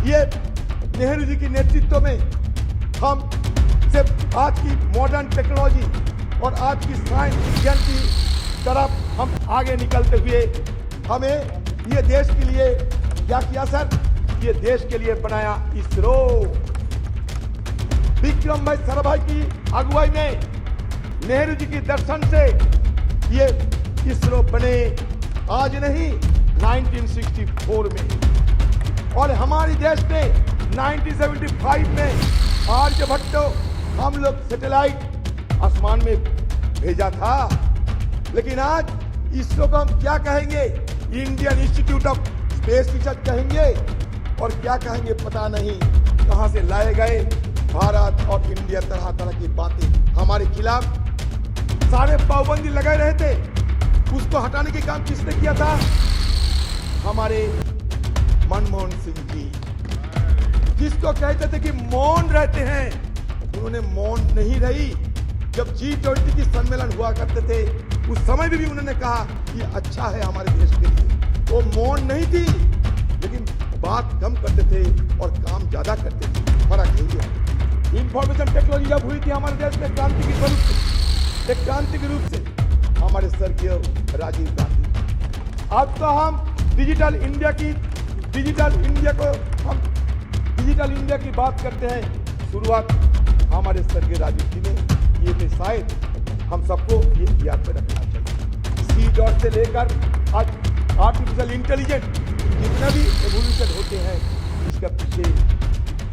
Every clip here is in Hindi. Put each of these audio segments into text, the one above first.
ये नेहरू जी के नेतृत्व में हम सिर्फ आज की मॉडर्न टेक्नोलॉजी और आज की साइंस विज्ञान की तरफ हम आगे निकलते हुए हमें ये देश के लिए क्या किया सर? ये देश के लिए बनाया इसरो। विक्रम भाई साराभाई की अगुवाई में नेहरू जी के दर्शन से ये इसरो बने, आज नहीं 1964 में। और हमारे देश ने 1975 में आर्यभट्ट हम लोग सैटेलाइट आसमान में भेजा था। लेकिन आज इसरो को हम क्या कहेंगे? Indian institute of space research कहेंगे और क्या कहेंगे पता नहीं। कहां से लाए गए भारत और इंडिया तरह तरह की बातें हमारे खिलाफ सारे पाबंदी लगाए रहे थे। उसको हटाने के काम किसने किया था? हमारे मनमोहन सिंह जी, जिसको कहते थे कि मौन रहते हैं, उन्होंने मौन नहीं रही। जब G20 की सम्मेलन हुआ करते थे उस समय भी उन्होंने कहा कि अच्छा है हमारे देश के लिए। वो मौन नहीं थी, लेकिन बात कम करते थे और काम ज्यादा करते थे। फर्क यही है। इंफॉर्मेशन टेक्नोलॉजी जब हुई थी हमारे देश में क्रांति के रूप से, एक क्रांति के रूप से हमारे स्वर्गीय राजीव गांधी। अब तो हम डिजिटल इंडिया की बात करते हैं। शुरुआत हमारे स्वर्गीय राजीव जी ने ये थे। शायद हम सबको ये याद में रखना चाहिए। सी डॉट से लेकर आज आर्टिफिशियल इंटेलिजेंस जितना भी एवोल्यूशन होते हैं, इसका पीछे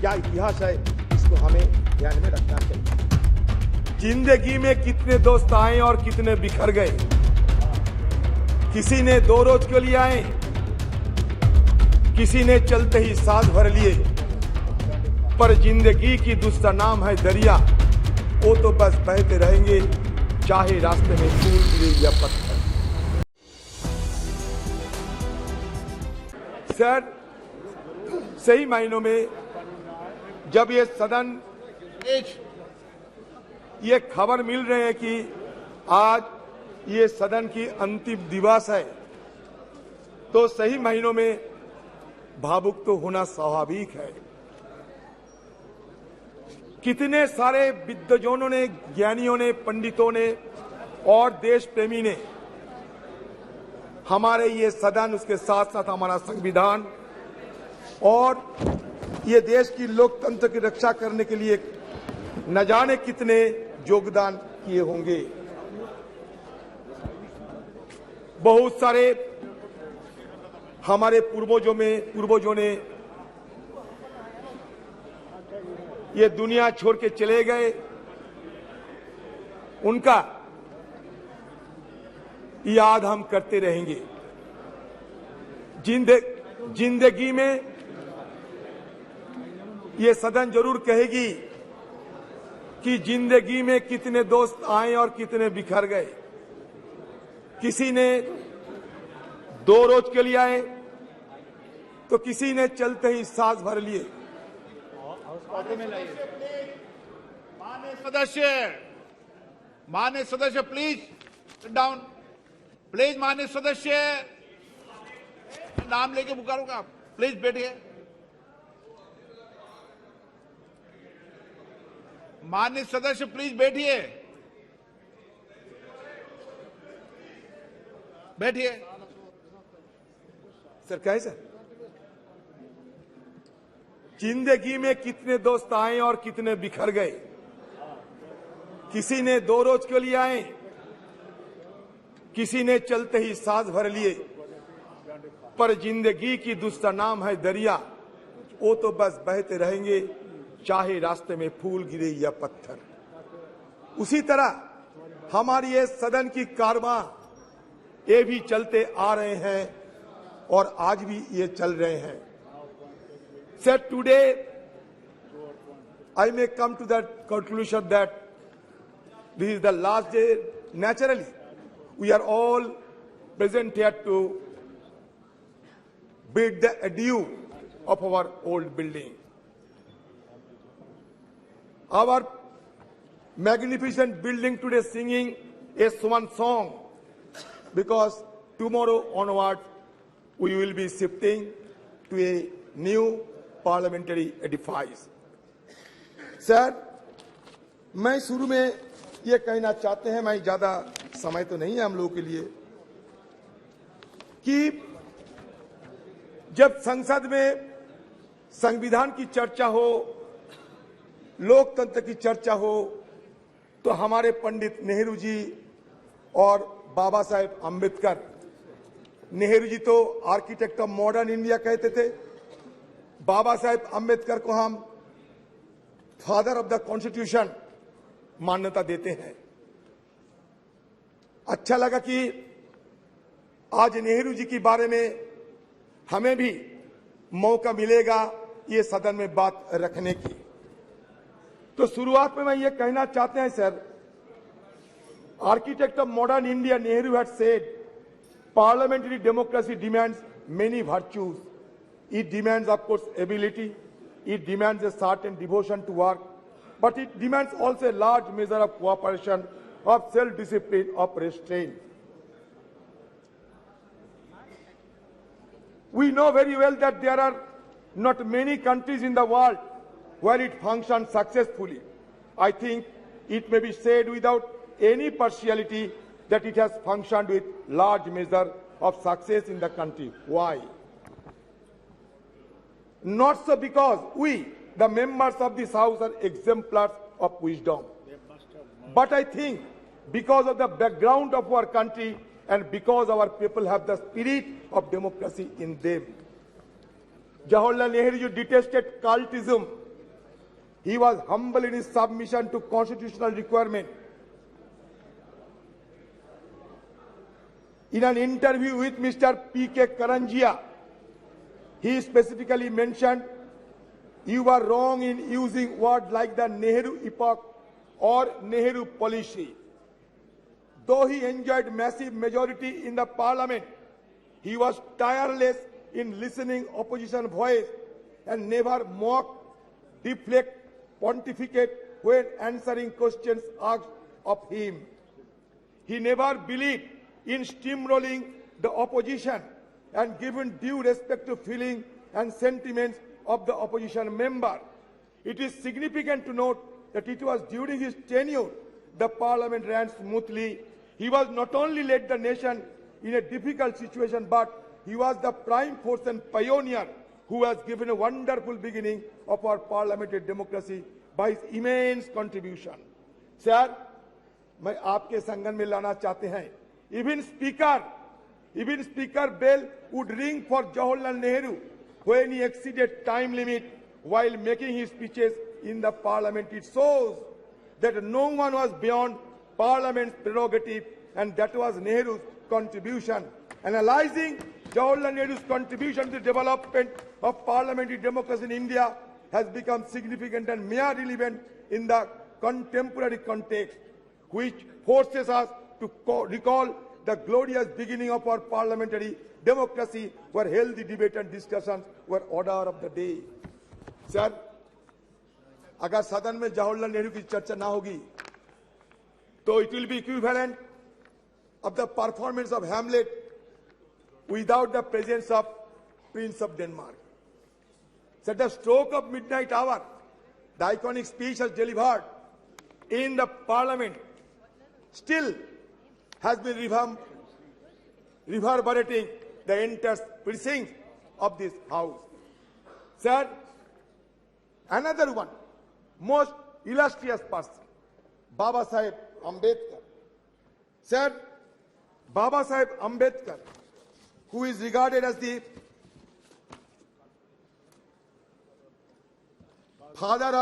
क्या इतिहास है, इसको हमें ध्यान में रखना चाहिए। जिंदगी में कितने दोस्त आए और कितने बिखर गए। किसी ने 2 रोज के लिए आए, किसी ने चलते ही सांस भर लिए। पर जिंदगी की दूसरा नाम है दरिया, वो तो बस बहते रहेंगे, चाहे रास्ते में फूल गिरे या पत्थर। सर, सही मायनों में जब ये सदन ये खबर मिल रहे हैं कि आज ये सदन की अंतिम दिवस है, तो सही महीनों में भावुक तो होना स्वाभाविक है। कितने सारे विद्वजनों ने, ज्ञानियों ने, पंडितों ने और देश प्रेमी ने हमारे ये सदन, उसके साथ साथ हमारा संविधान और ये देश की लोकतंत्र की रक्षा करने के लिए न जाने कितने योगदान किए होंगे। बहुत सारे हमारे पूर्वजों ने ये दुनिया छोड़ के चले गए। उनका याद हम करते रहेंगे। जिंदगी में ये सदन जरूर कहेगी कि जिंदगी में कितने दोस्त आए और कितने बिखर गए। किसी ने 2 रोज के लिए आए, तो किसी ने चलते ही सांस भर लिए। माननीय सदस्य प्लीज सिट डाउन। प्लीज माननीय सदस्य, नाम लेके पुकारूंगा, प्लीज बैठिए। माननीय सदस्य प्लीज बैठिए, बैठिए। सर क्या है सर? जिंदगी में कितने दोस्त आए और कितने बिखर गए। किसी ने 2 रोज के लिए आए, किसी ने चलते ही सांस भर लिए। पर जिंदगी की दूसरा नाम है दरिया, वो तो बस बहते रहेंगे, चाहे रास्ते में फूल गिरे या पत्थर। उसी तरह हमारी ये सदन की कारवां ये भी चलते आ रहे हैं और आज भी ये चल रहे हैं। Sir, today I may come to that conclusion that this is the last day. Naturally, we are all present here to bid the adieu of our old building. Our magnificent building today singing a swan song, because tomorrow onward we will be shifting to a new parliamentary edifice. Sir, मैं शुरू में ये कहना चाहते हैं, मैं ज्यादा समय तो नहीं है हम लोगों के लिए, कि जब संसद में संविधान की चर्चा हो, लोकतंत्र की चर्चा हो, तो हमारे पंडित नेहरू जी और बाबा साहेब अंबेडकर, नेहरू जी तो आर्किटेक्ट ऑफ मॉडर्न इंडिया कहते थे, बाबा साहेब अंबेडकर को हम फादर ऑफ द कॉन्स्टिट्यूशन मान्यता देते हैं। अच्छा लगा कि आज नेहरू जी के बारे में हमें भी मौका मिलेगा ये सदन में बात रखने की। तो शुरुआत में मैं ये कहना चाहते हैं sir, architect of modern India Nehru had said parliamentary democracy demands many virtues. It demands, of course, ability. It demands a certain devotion to work, but it demands also a large measure of cooperation, of self-discipline, of restraint. We know very well that there are not many countries in the world where it functions successfully. I think it may be said without any partiality that it has functioned with large measure of success in the country. Why? Not so because we, the members of this House, are exemplars of wisdom, but I think because of the background of our country and because our people have the spirit of democracy in them. Jawaharlal Nehru detested cultism. He was humble in his submission to constitutional requirement. In an interview with Mr. P.K. Karanjia, he specifically mentioned, "You were wrong in using words like the Nehru epoch or Nehru policy." Though he enjoyed massive majority in the parliament, he was tireless in listening opposition voice and never mock, deflect, pontificate when answering questions asked of him. He never believed in steamrolling the opposition and given due respect to feeling and sentiments of the opposition member. It is significant to note that it was during his tenure the parliament ran smoothly. He was not only led the nation in a difficult situation, but he was the prime force and pioneer who has given a wonderful beginning of our parliamentary democracy by his immense contribution. Sir, मैं आपके संगन में लाना चाहते हैं, even Speaker Bell would ring for Jawaharlal Nehru when he exceeded time limit while making his speeches in the parliament. It shows that no one was beyond parliament's prerogative, and that was Nehru's contribution. Analyzing Jawaharlal Nehru's contribution to the development of parliamentary democracy in India has become significant and mere relevant in the contemporary context, which forces us to recall the glorious beginning of our parliamentary democracy, where healthy debate and discussions were order of the day. Sir, अगर सदन में जवाहरलाल नेहरू की चर्चा ना होगी, तो it will be equivalent of the performance of Hamlet without the presence of Prince of Denmark. So at the stroke of midnight hour, the iconic speech has delivered in the parliament still has been reverberating the entire precincts of this house. Sir, another one, most illustrious person, Baba Saheb Ambedkar. Sir, Baba Saheb Ambedkar, who is regarded as the father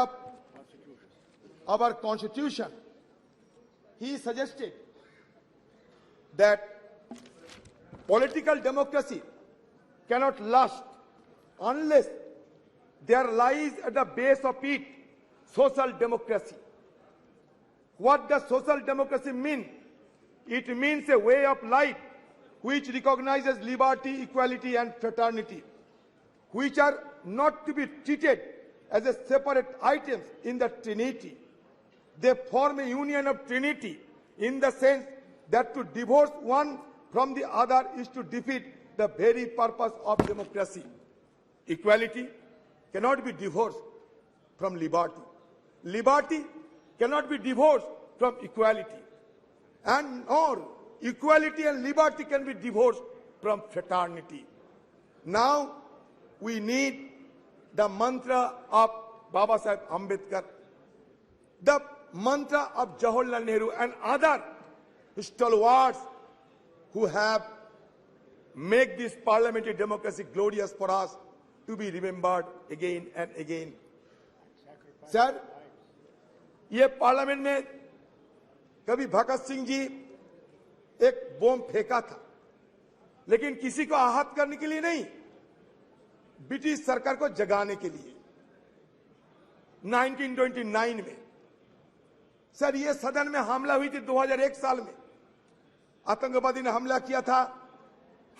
of our constitution, he suggested that political democracy cannot last unless there lies at the base of it social democracy. What does social democracy mean? It means a way of life which recognizes liberty, equality, and fraternity, which are not to be treated as a separate items in the Trinity. They form a union of Trinity in the sense that to divorce one from the other is to defeat the very purpose of democracy. Equality, cannot be divorced from liberty. Liberty cannot be divorced from equality. And nor equality and liberty can be divorced from fraternity. Now we need the mantra of Baba Sahib Ambedkar, the mantra of Jawaharlal Nehru and other stalwarts who have made this parliamentary democracy glorious for us to be remembered again and again. Sir, ये पार्लियामेंट में कभी भगत सिंह जी एक बम फेंका था, लेकिन किसी को आहत करने के लिए नहीं, ब्रिटिश सरकार को जगाने के लिए 1929 में। सर, ये सदन में हमला हुई थी 2001 साल में, आतंकवादी ने हमला किया था,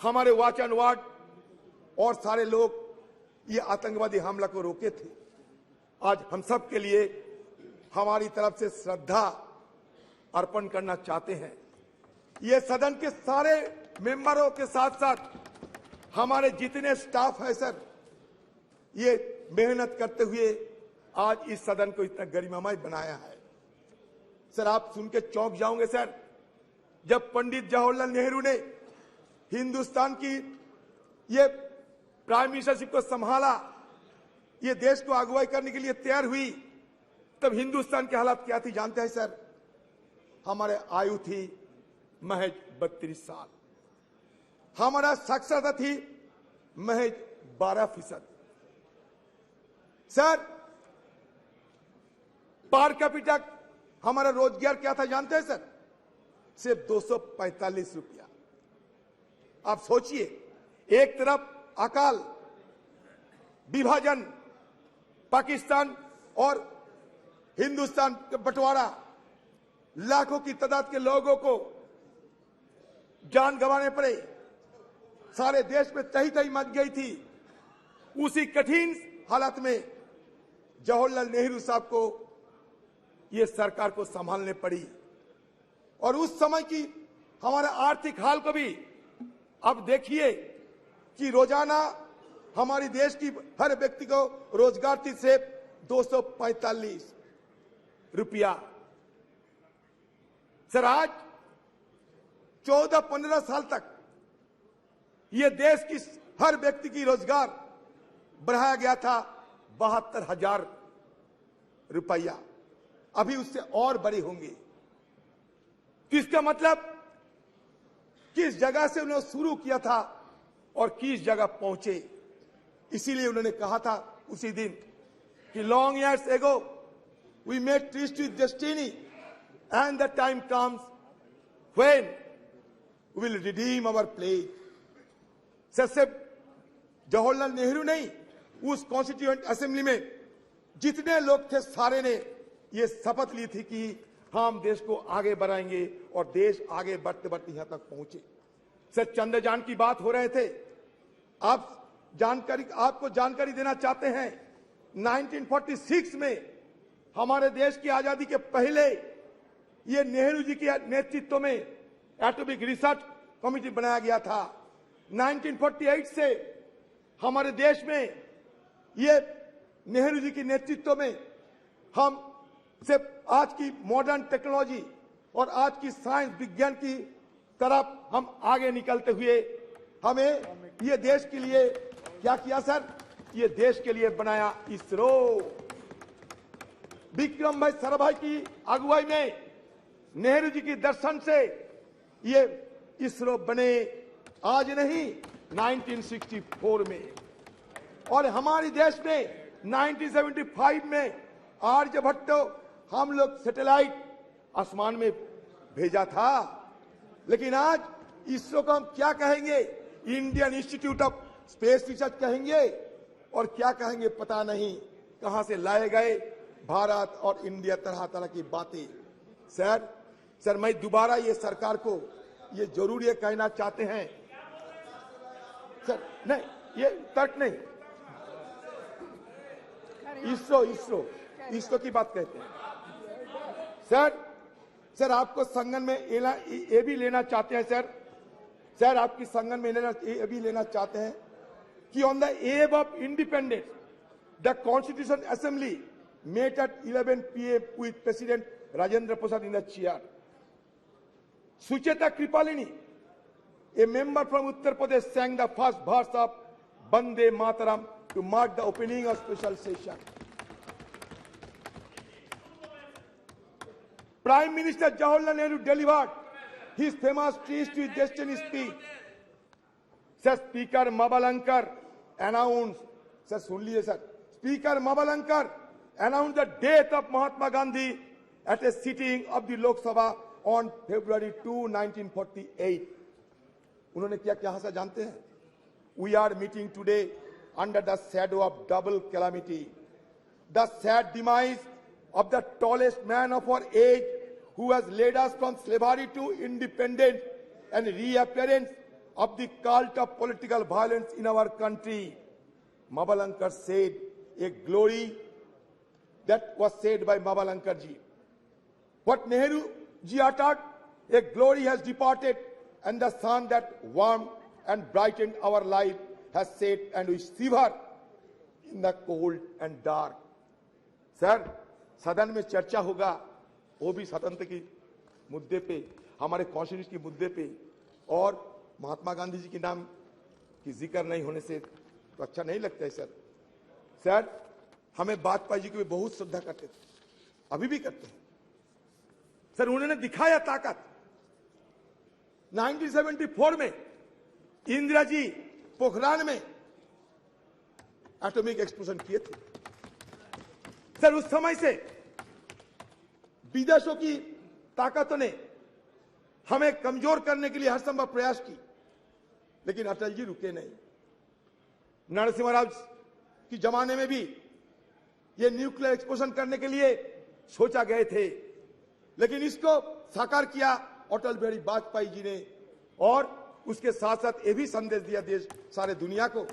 हमारे वॉच एंड वार्ड और सारे लोग ये आतंकवादी हमला को रोके थे। आज हम सब के लिए हमारी तरफ से श्रद्धा अर्पण करना चाहते हैं। ये सदन के सारे मेंबरों के साथ साथ हमारे जितने स्टाफ है सर, ये मेहनत करते हुए आज इस सदन को इतना गरिमामय बनाया है। सर, आप सुन के चौंक जाओगे सर, जब पंडित जवाहरलाल नेहरू ने हिंदुस्तान की ये प्राइम मिनिस्टरशिप को संभाला, ये देश को अगुवाई करने के लिए तैयार हुई, तब हिंदुस्तान की हालत क्या थी जानते हैं सर? हमारे आयु थी महज 32 साल, हमारा साक्षरता थी महज 12%। सर, पर कैपिटा हमारा रोजगार क्या था जानते हैं सर? सिर्फ 245 रुपया। आप सोचिए, एक तरफ अकाल, विभाजन, पाकिस्तान और हिंदुस्तान का बंटवारा, लाखों की तादाद के लोगों को जान गंवाने पड़े, सारे देश में तही तही मच गई थी। उसी कठिन हालत में जवाहरलाल नेहरू साहब को ये सरकार को संभालने पड़ी, और उस समय की हमारे आर्थिक हाल को भी अब देखिए कि रोजाना हमारी देश की हर व्यक्ति को रोजगार थी सिर्फ 245 रुपया। सर, आज 14-15 साल तक ये देश की हर व्यक्ति की रोजगार बढ़ाया गया था 72,000 रुपया, अभी उससे और बड़े होंगे। तो इसका मतलब किस जगह से उन्होंने शुरू किया था और किस जगह पहुंचे। इसीलिए उन्होंने कहा था उसी दिन कि long years ago we made tryst with destiny and the time comes when we will redeem our pledge. सिर्फ जवाहरलाल नेहरू नहीं, उस कॉन्स्टिट्यूएंट असेंबली में जितने लोग थे सारे ने ये शपथ ली थी कि हम देश को आगे बढ़ाएंगे, और देश आगे बढ़ते बढ़ते यहां तक पहुंचे। सर, चंद्रयान की बात हो रहे थे, आपको जानकारी देना चाहते हैं, 1946 में हमारे देश की आजादी के पहले ये नेहरू जी के नेतृत्व में एटॉमिक रिसर्च कमेटी बनाया गया था। 1948 से हमारे देश में ये नेहरू जी के नेतृत्व में हम सिर्फ आज की मॉडर्न टेक्नोलॉजी और आज की साइंस विज्ञान की तरफ हम आगे निकलते हुए हमें ये देश के लिए क्या किया सर? ये देश के लिए बनाया इसरो। विक्रम भाई साराभाई की अगुवाई में, नेहरू जी के दर्शन से ये इसरो बने, आज नहीं 1964 में। और हमारे देश में 1975 में आर्यभट्ट हम लोग सैटेलाइट आसमान में भेजा था। लेकिन आज इसरो को हम क्या कहेंगे? Indian institute of space research कहेंगे, और क्या कहेंगे पता नहीं। कहां से लाए गए भारत और इंडिया, तरह तरह की बातें। सर मैं दोबारा ये सरकार को ये जरूर ये कहना चाहते हैं सर, नहीं ये तर्क नहीं, इसरो की बात कहते हैं। सर आपको संगन में ये भी लेना चाहते हैं सर आपकी संगन में ये भी लेना चाहते हैं कि on the above of independence The Constitution Assembly met at 11 p.m. with President Rajendra Prasad in the chair. Sucheta Kripalini, a member from Uttar Pradesh, sang the first verse of Bande Mataram to mark the opening of special session. Prime Minister Jawaharlal Nehru delivered his famous Trees to Destiny speech. Sir, Speaker Mabalankar announced, sir, सुन लीजिए sir, Speaker Mabalankar announced the death of Mahatma Gandhi at a sitting of the Lok Sabha on February 2, 1948. उन्होंने क्या कहा था जानते हैं? We are meeting today under the shadow of double calamity. The sad demise of the tallest man of our age who has led us from slavery to independence and reappearance of the cult of political violence in our country. Mabalankar said a glory that was said by Mabalankar ji. What Nehru ji uttered, a glory has departed, and the sun that warmed and brightened our life has set, and we shiver in the cold and dark. Sir, सदन में चर्चा होगा, वो भी स्वतंत्र की मुद्दे पे, हमारे कॉन्स्टिट्यूशन की मुद्दे पे, और महात्मा गांधी जी के नाम की जिक्र नहीं होने से तो अच्छा नहीं लगता है सर। सर, हमें वाजपेयी जी को बहुत श्रद्धा करते थे, अभी भी करते हैं। सर, उन्होंने दिखाया ताकत। 1974 में इंदिरा जी पोखरान में एटॉमिक एक्सप्लोजन किए थे। सर, उस समय से विदेशों की ताकतों ने हमें कमजोर करने के लिए हर संभव प्रयास की, लेकिन अटल जी रुके नहीं। नरसिम्हा राव की जमाने में भी ये न्यूक्लियर एक्सप्लोजन करने के लिए सोचा गए थे, लेकिन इसको साकार किया अटल बिहारी वाजपेयी जी ने, और उसके साथ साथ ये भी संदेश दिया देश सारे दुनिया को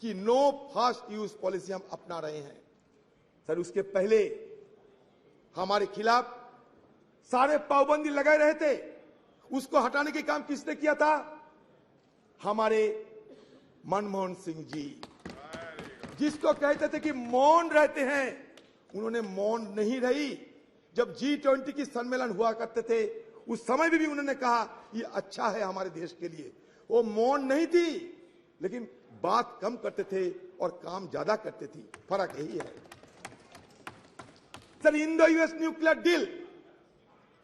कि नो फास्ट यूज पॉलिसी हम अपना रहे हैं। सर, उसके पहले हमारे खिलाफ सारे पाबंदी लगाए रहे थे, उसको हटाने के काम किसने किया था? हमारे मनमोहन सिंह जी, जिसको कहते थे कि मौन रहते हैं, उन्होंने मौन नहीं रही। जब G20 की सम्मेलन हुआ करते थे, उस समय भी उन्होंने कहा ये अच्छा है हमारे देश के लिए। वो मौन नहीं थी, लेकिन बात कम करते थे और काम ज्यादा करते थी। फर्क यही है। Sir, Indo US nuclear deal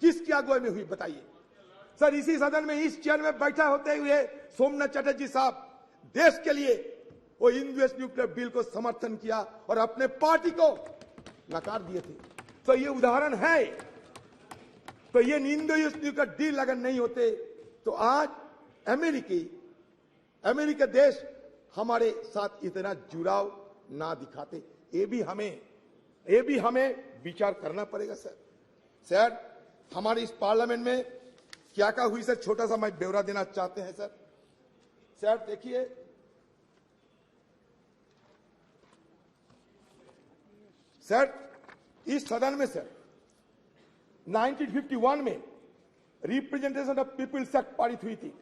किसकी अगुवाई में हुई बताइए? सर, इसी सदन में इस चेयर में बैठा होते हुए सोमनाथ चटर्जी साहब देश के लिए वो इंडो यूएस न्यूक्लियर डील को समर्थन किया और अपने पार्टी को नकार दिए थे। तो ये उदाहरण है। तो ये इंडो यूएस न्यूक्लियर डील अगर नहीं होते तो आज अमेरिका देश हमारे साथ इतना जुड़ाव ना दिखाते। ये भी हमें विचार करना पड़ेगा सर। सर, हमारे इस पार्लियामेंट में क्या क्या हुई सर, छोटा सा मैं ब्यौरा देना चाहते हैं सर। सर देखिए, सर इस सदन में सर 1951 में रिप्रेजेंटेशन ऑफ पीपल्स एक्ट पारित हुई थी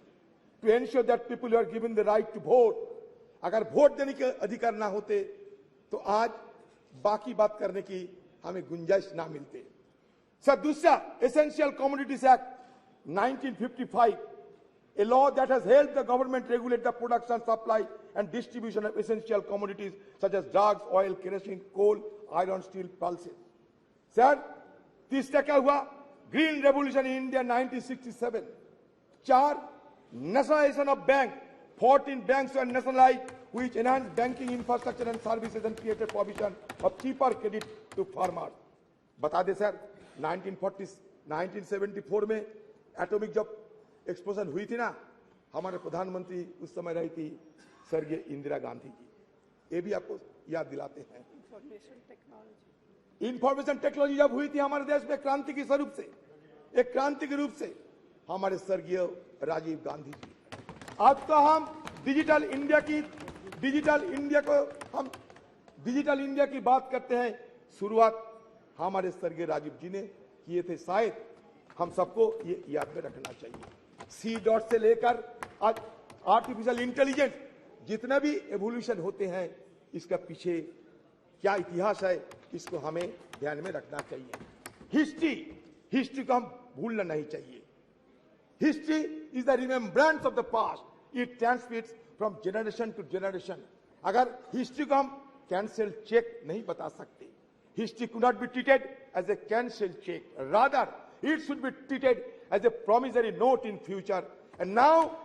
to ensure that people are given the right to vote. अगर वोट देने के अधिकार ना होते तो आज बाकी बात करने की हमें गुंजाइश ना मिलते। सर, दूसरा essential commodities act 1955, a law that has helped the government regulate the production, supply and distribution of essential commodities such as drugs, oil, kerosene, coal, iron, steel, pulses. Sir, तीसरा क्या हुआ? Green revolution in India 1967। 4, nationalization of bank. 14 banks were nationalized, which enhanced banking infrastructure and services and created provision of cheaper credit to farmers. बता दे सर, 1974 में एटॉमिक जब एक्सप्लोजन हुई थी ना, हमारे प्रधानमंत्री उस समय रही थी स्वर्गीय इंदिरा गांधी जी। ये भी आपको याद दिलाते हैं। इंफॉर्मेशन टेक्नोलॉजी जब हुई थी हमारे देश में क्रांति के स्वरूप से, एक क्रांति के रूप से, हमारे स्वर्गीय राजीव गांधी जी। आज तो हम डिजिटल इंडिया की बात करते हैं। शुरुआत हमारे स्वर्गीय राजीव जी ने किए थे। शायद हम सबको ये याद में रखना चाहिए। C.डॉट से लेकर आज आर्टिफिशियल इंटेलिजेंस, जितने भी एवोल्यूशन होते हैं, इसका पीछे क्या इतिहास है, इसको हमें ध्यान में रखना चाहिए। हिस्ट्री को हम भूलना नहीं चाहिए। History is the remembrance of the past, it transmits from generation to generation. अगर हिस्ट्री को हम कैंसिल चेक नहीं बता सकते, history could not be treated as a cancel cheque, rather it should be treated as a promissory note in future. And now,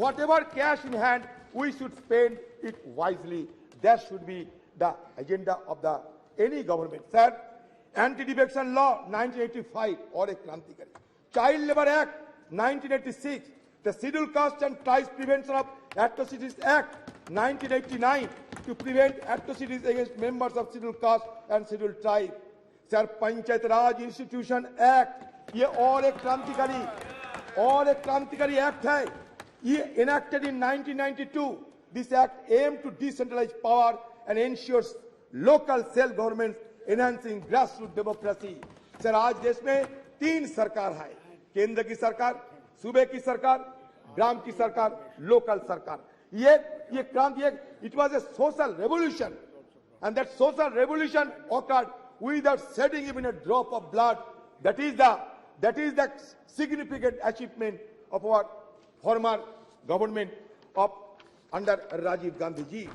whatever cash in hand, we should spend it wisely. That should be the agenda of any government. Sir, Anti-Defection Law 1985 और एक क्रांतिकारी, Child Labor Act 1986, the Scheduled Caste and Tribes Prevention of Atrocities Act 1989 to prevent atrocities against members of Scheduled Caste and Scheduled Tribe. Sir, Panchayat Raj Institution Act, ये और एक क्रांतिकारी एक्ट है। ये enacted in 1992. This act aimed to decentralize power and ensures local self government, enhancing grassroots democracy. Sir, आज देश में 3 सरकार है, केंद्र की सरकार, सूबे की सरकार, ग्राम की सरकार, लोकल सरकार। ये क्रांति, it was a social revolution, and that social revolution occurred without shedding even a drop of blood. That is the significant achievement of our former government under Rajiv Gandhi ji.